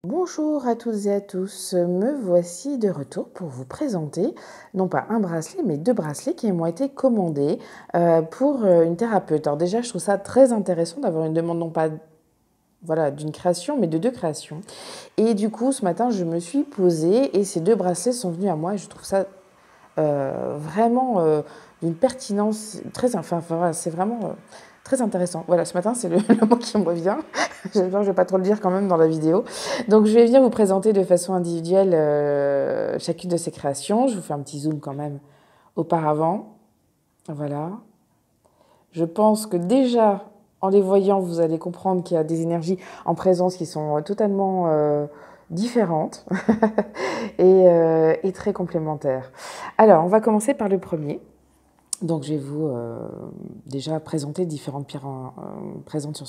Bonjour à toutes et à tous, me voici de retour pour vous présenter, non pas un bracelet, mais 2 bracelets qui m'ont été commandés, pour, une thérapeute. Alors déjà, je trouve ça très intéressant d'avoir une demande non pas, voilà, d'une création, mais de 2 créations et du coup, ce matin, je me suis posée et ces 2 bracelets sont venus à moi et je trouve ça, vraiment, d'une pertinence très voilà, c'est vraiment, très intéressant. Voilà, ce matin, c'est le le mot qui me revient. J'espère que je vais pas trop le dire quand même dans la vidéo. Donc je vais venir vous présenter de façon individuelle, chacune de ces créations. Je vous fais un petit zoom quand même auparavant. Voilà. Je pense que déjà, en les voyant, vous allez comprendre qu'il y a des énergies en présence qui sont totalement, différentes et très complémentaires. Alors, on va commencer par le premier. Donc je vais vous, déjà présenter différentes pierres présentes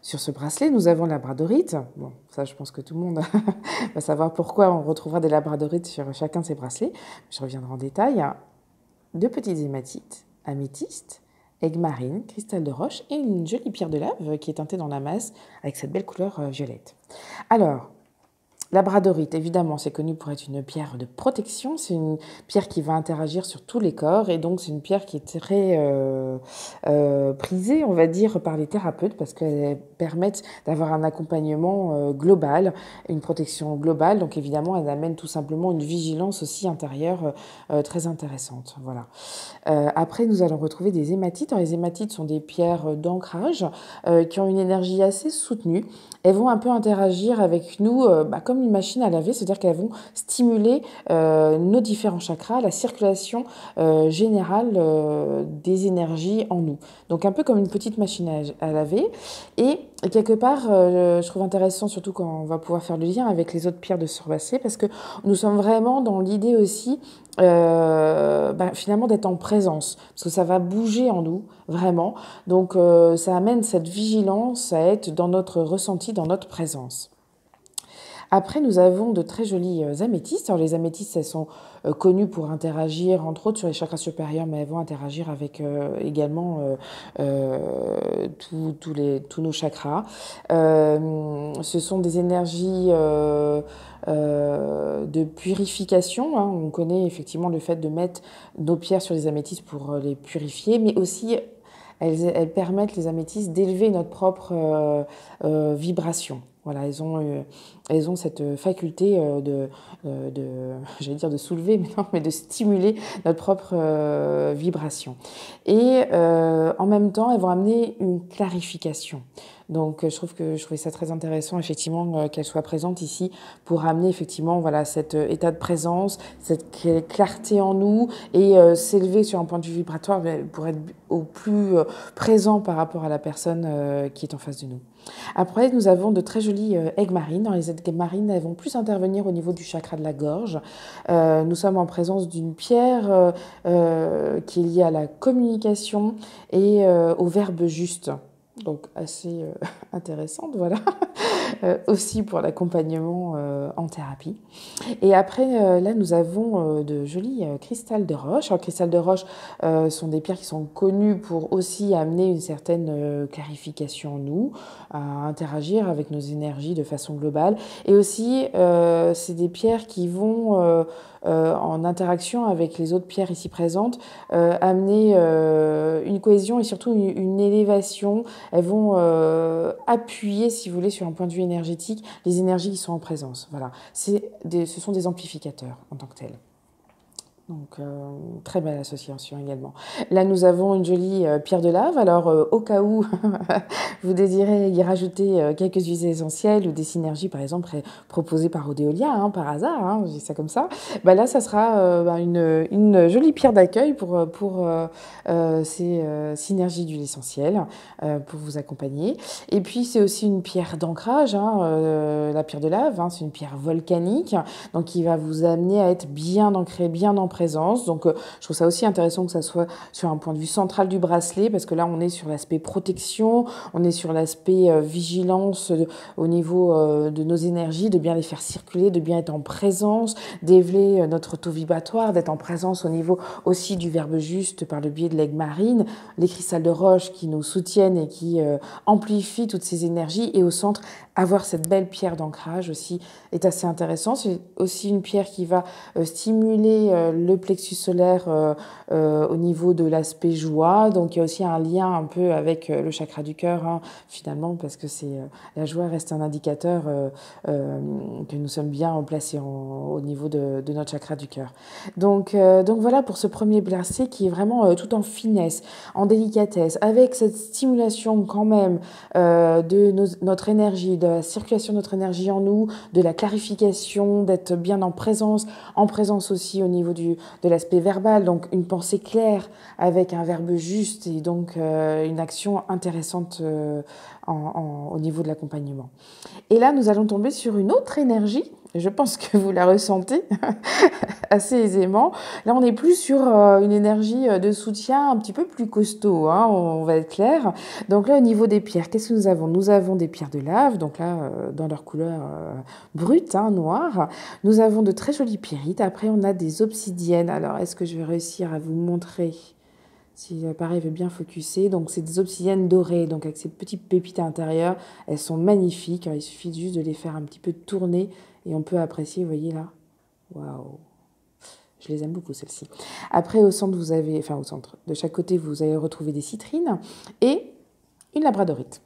sur ce bracelet. Nous avons la labradorite. Bon, ça, je pense que tout le monde va savoir pourquoi on retrouvera des labradorites sur chacun de ces bracelets. Je reviendrai en détail. 2 petites hématites, améthyste, aigue marine, cristal de roche et une jolie pierre de lave qui est teintée dans la masse avec cette belle couleur violette. Alors, labradorite, évidemment, c'est connu pour être une pierre de protection. C'est une pierre qui va interagir sur tous les corps et donc c'est une pierre qui est très prisée, on va dire, par les thérapeutes parce qu'elles permettent d'avoir un accompagnement global, une protection globale. Donc évidemment, elles amènent tout simplement une vigilance aussi intérieure très intéressante. Voilà. Après, nous allons retrouver des hématites. Alors, les hématites sont des pierres d'ancrage qui ont une énergie assez soutenue. Elles vont un peu interagir avec nous comme une machine à laver, c'est-à-dire qu'elles vont stimuler nos différents chakras, la circulation générale des énergies en nous. Donc un peu comme une petite machine à laver. Et quelque part, je trouve intéressant, surtout quand on va pouvoir faire le lien avec les autres pierres de ce bracelet, parce que nous sommes vraiment dans l'idée aussi finalement d'être en présence, parce que ça va bouger en nous, vraiment. Donc ça amène cette vigilance à être dans notre ressenti, dans notre présence. Après, nous avons de très jolies améthystes. Alors, les améthystes, elles sont connues pour interagir, entre autres, sur les chakras supérieurs, mais elles vont interagir avec également tous nos chakras. Ce sont des énergies de purification. Hein. On connaît effectivement le fait de mettre nos pierres sur les améthystes pour les purifier, mais aussi elles permettent, les améthystes, d'élever notre propre vibration. Voilà, elles ont cette faculté j'allais dire de soulever, mais non, mais de stimuler notre propre vibration. Et en même temps, elles vont amener une clarification. Donc, je trouvais ça très intéressant, effectivement, qu'elle soit présente ici pour amener, effectivement, voilà, cet état de présence, cette clarté en nous et s'élever sur un point de vue vibratoire pour être au plus présent par rapport à la personne qui est en face de nous. Après, nous avons de très jolies aigues marines. Dans les aigues marines, elles vont plus intervenir au niveau du chakra de la gorge. Nous sommes en présence d'une pierre qui est liée à la communication et au verbe juste. Donc assez intéressante, voilà, aussi pour l'accompagnement en thérapie. Et après, là, nous avons de jolis cristals de roche. Alors, cristals de roche sont des pierres qui sont connues pour aussi amener une certaine clarification en nous, à interagir avec nos énergies de façon globale. Et aussi, c'est des pierres qui vont, en interaction avec les autres pierres ici présentes, amener une cohésion et surtout une élévation. Elles vont appuyer, si vous voulez, sur un point de vue énergétique, les énergies qui sont en présence. Voilà. Ce sont des amplificateurs en tant que tels. Donc, très belle association également. Là, nous avons une jolie pierre de lave. Alors, au cas où vous désirez y rajouter quelques huiles essentielles ou des synergies, par exemple, proposées par Odéolia, hein, par hasard, hein, je dis ça comme ça, bah là, ça sera une jolie pierre d'accueil pour ces synergies d'huile essentielle pour vous accompagner. Et puis, c'est aussi une pierre d'ancrage, hein, la pierre de lave, hein, c'est une pierre volcanique, donc qui va vous amener à être bien ancré, bien en présence. Donc, je trouve ça aussi intéressant que ça soit sur un point de vue central du bracelet, parce que là, on est sur l'aspect protection, on est sur l'aspect vigilance au niveau de nos énergies, de bien les faire circuler, de bien être en présence, d'élever notre taux vibratoire, d'être en présence au niveau aussi du verbe juste par le biais de l'aigle marine, les cristals de roche qui nous soutiennent et qui amplifient toutes ces énergies. Et au centre, avoir cette belle pierre d'ancrage aussi est assez intéressant. C'est aussi une pierre qui va stimuler le plexus solaire au niveau de l'aspect joie. Donc il y a aussi un lien un peu avec le chakra du cœur, hein, finalement, parce que la joie reste un indicateur que nous sommes bien placés au niveau de notre chakra du cœur. Donc voilà pour ce premier bracelet qui est vraiment tout en finesse, en délicatesse, avec cette stimulation quand même de notre énergie, de la circulation de notre énergie en nous, de la clarification, d'être bien en présence aussi au niveau de l'aspect verbal, donc une pensée claire avec un verbe juste et donc une action intéressante au niveau de l'accompagnement. Et là, nous allons tomber sur une autre énergie. Je pense que vous la ressentez assez aisément. Là, on est plus sur une énergie de soutien un petit peu plus costaud, hein, on va être clair. Donc là, au niveau des pierres, qu'est-ce que nous avons? Nous avons des pierres de lave, donc là, dans leur couleur brute, hein, noire. Nous avons de très jolies pierrites. Après, on a des obsidiennes. Alors, est-ce que je vais réussir à vous montrer si l'appareil veut bien focuser? Donc, c'est des obsidiennes dorées, donc avec ces petites pépites à l'intérieur. Elles sont magnifiques. Alors, il suffit juste de les faire un petit peu tourner et on peut apprécier, vous voyez là. Waouh! Je les aime beaucoup, celles-ci. Après, au centre, au centre, de chaque côté, vous allez retrouver des citrines et une labradorite.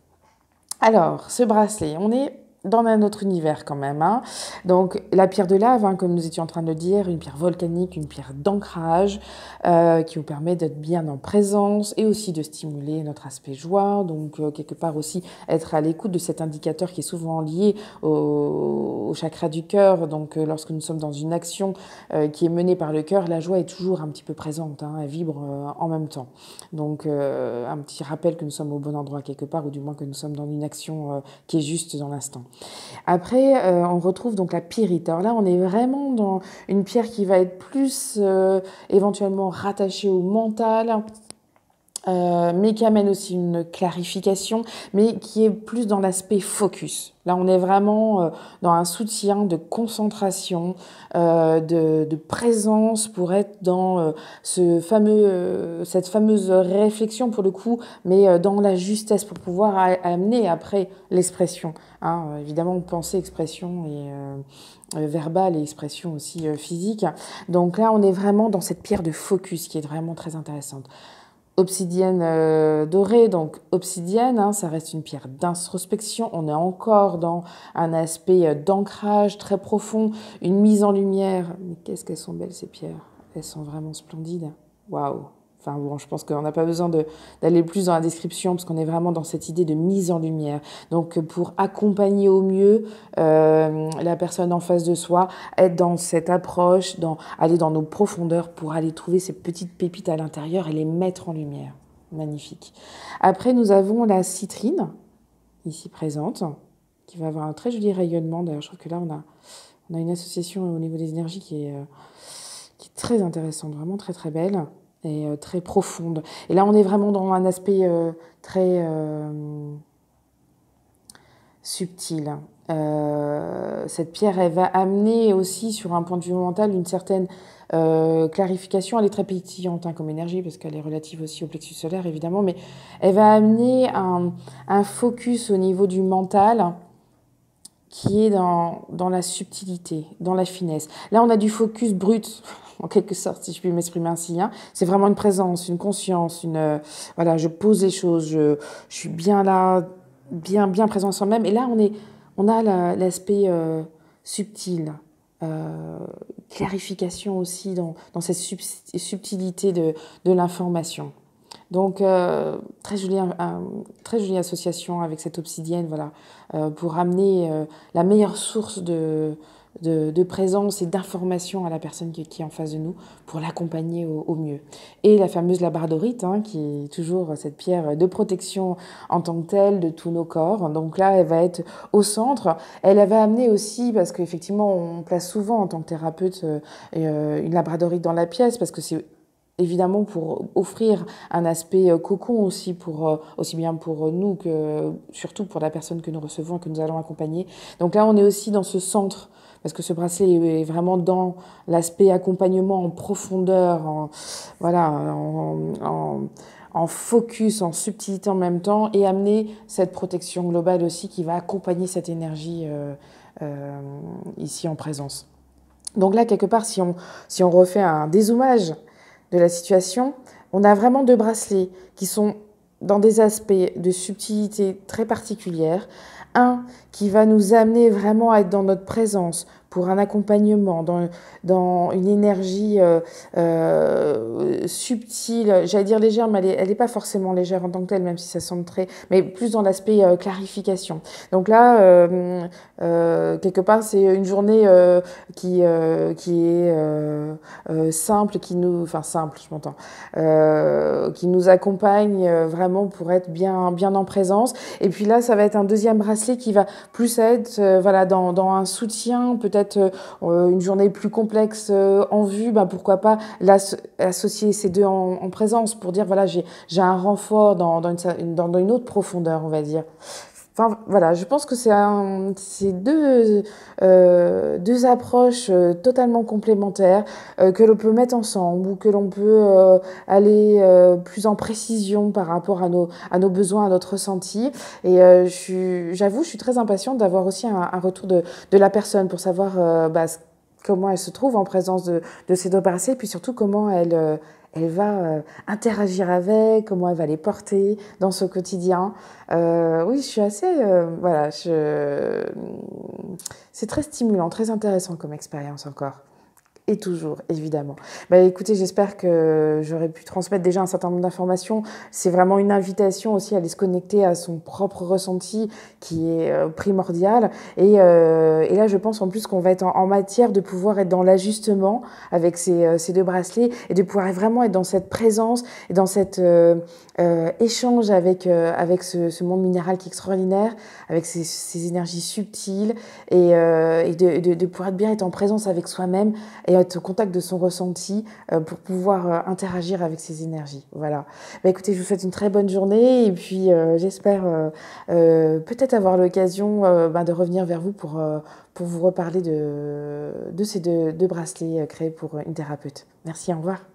Alors, ce bracelet, on est dans un autre univers quand même, hein. Donc, la pierre de lave, hein, comme nous étions en train de le dire, une pierre volcanique, une pierre d'ancrage qui nous permet d'être bien en présence et aussi de stimuler notre aspect joie. Donc, quelque part aussi, être à l'écoute de cet indicateur qui est souvent lié au chakra du cœur. Donc, lorsque nous sommes dans une action qui est menée par le cœur, la joie est toujours un petit peu présente, hein, elle vibre en même temps. Donc, un petit rappel que nous sommes au bon endroit quelque part, ou du moins que nous sommes dans une action qui est juste dans l'instant. Après, on retrouve donc la pyrite. Alors là, on est vraiment dans une pierre qui va être plus éventuellement rattachée au mental, mais qui amène aussi une clarification, mais qui est plus dans l'aspect focus. Là, on est vraiment dans un soutien de concentration, de présence pour être dans cette fameuse réflexion pour le coup, mais dans la justesse pour pouvoir amener après l'expression. Hein, évidemment, pensée, expression et verbale et expression aussi physique. Donc là, on est vraiment dans cette pierre de focus qui est vraiment très intéressante. Obsidienne dorée, donc obsidienne, hein, ça reste une pierre d'introspection. On est encore dans un aspect d'ancrage très profond, une mise en lumière. Mais qu'est-ce qu'elles sont belles ces pierres! Elles sont vraiment splendides. Waouh! Enfin bon, je pense qu'on n'a pas besoin d'aller plus dans la description parce qu'on est vraiment dans cette idée de mise en lumière. Donc pour accompagner au mieux la personne en face de soi, être dans cette approche, aller dans nos profondeurs pour aller trouver ces petites pépites à l'intérieur et les mettre en lumière. Magnifique. Après, nous avons la citrine, ici présente, qui va avoir un très joli rayonnement. D'ailleurs, je trouve que là, on a une association au niveau des énergies qui est très intéressante, vraiment très très belle et très profonde. Et là, on est vraiment dans un aspect très subtil. Cette pierre, elle va amener aussi, sur un point de vue mental, une certaine clarification. Elle est très pétillante hein, comme énergie, parce qu'elle est relative aussi au plexus solaire, évidemment, mais elle va amener un focus au niveau du mental qui est dans la subtilité, dans la finesse. Là, on a du focus brut, en quelque sorte, si je puis m'exprimer ainsi. Hein. C'est vraiment une présence, une conscience, voilà, je pose les choses, je suis bien là, bien présent sur même. Et là, on a l'aspect subtil, clarification aussi dans cette subtilité de l'information. Donc, très jolie association avec cette obsidienne, voilà, pour amener la meilleure source de de présence et d'information à la personne qui est en face de nous pour l'accompagner au mieux. Et la fameuse labradorite, hein, qui est toujours cette pierre de protection en tant que telle de tous nos corps. Donc là, elle va être au centre. Elle va amener aussi, parce qu'effectivement, on place souvent en tant que thérapeute une labradorite dans la pièce, parce que c'est évidemment pour offrir un aspect cocon aussi, aussi bien pour nous que surtout pour la personne que nous recevons et que nous allons accompagner. Donc là, on est aussi dans ce centre, parce que ce bracelet est vraiment dans l'aspect accompagnement en profondeur, voilà, en focus, en subtilité en même temps, et amener cette protection globale aussi qui va accompagner cette énergie ici en présence. Donc là, quelque part, si on refait un dézoomage de la situation, on a vraiment 2 bracelets qui sont dans des aspects de subtilité très particulières. Un qui va nous amener vraiment à être dans notre présence pour un accompagnement, dans une énergie subtile, j'allais dire légère, mais elle est pas forcément légère en tant que telle, même si ça semble très, mais plus dans l'aspect clarification. Donc là, quelque part, c'est une journée qui est simple, enfin simple, je m'entends, qui nous accompagne vraiment pour être bien en présence. Et puis là, ça va être un deuxième bracelet qui va plus être voilà, dans un soutien, peut-être une journée plus complexe en vue, ben pourquoi pas associer ces deux en présence pour dire voilà, j'ai un renfort dans une autre profondeur, on va dire. Enfin, voilà, je pense que c'est deux approches totalement complémentaires que l'on peut mettre ensemble ou que l'on peut aller plus en précision par rapport à nos besoins, à notre ressenti. Et j'avoue, je suis très impatiente d'avoir aussi un retour de la personne pour savoir comment elle se trouve en présence de ces 2 bracelets, et puis surtout comment elle va interagir avec, comment elle va les porter dans son quotidien. Oui, je suis assez... voilà, c'est très stimulant, très intéressant comme expérience encore. Et toujours, évidemment. Bah, écoutez, j'espère que j'aurais pu transmettre déjà un certain nombre d'informations. C'est vraiment une invitation aussi à aller se connecter à son propre ressenti qui est primordial. Et là, je pense en plus qu'on va être en matière de pouvoir être dans l'ajustement avec ces 2 bracelets et de pouvoir vraiment être dans cette présence et dans cet échange avec ce monde minéral qui est extraordinaire, avec ces énergies subtiles et de pouvoir bien être en présence avec soi-même et être au contact de son ressenti pour pouvoir interagir avec ces énergies. Voilà. Bah, écoutez, je vous souhaite une très bonne journée et puis j'espère peut-être avoir l'occasion de revenir vers vous pour vous reparler de ces deux bracelets créés pour une thérapeute. Merci, au revoir.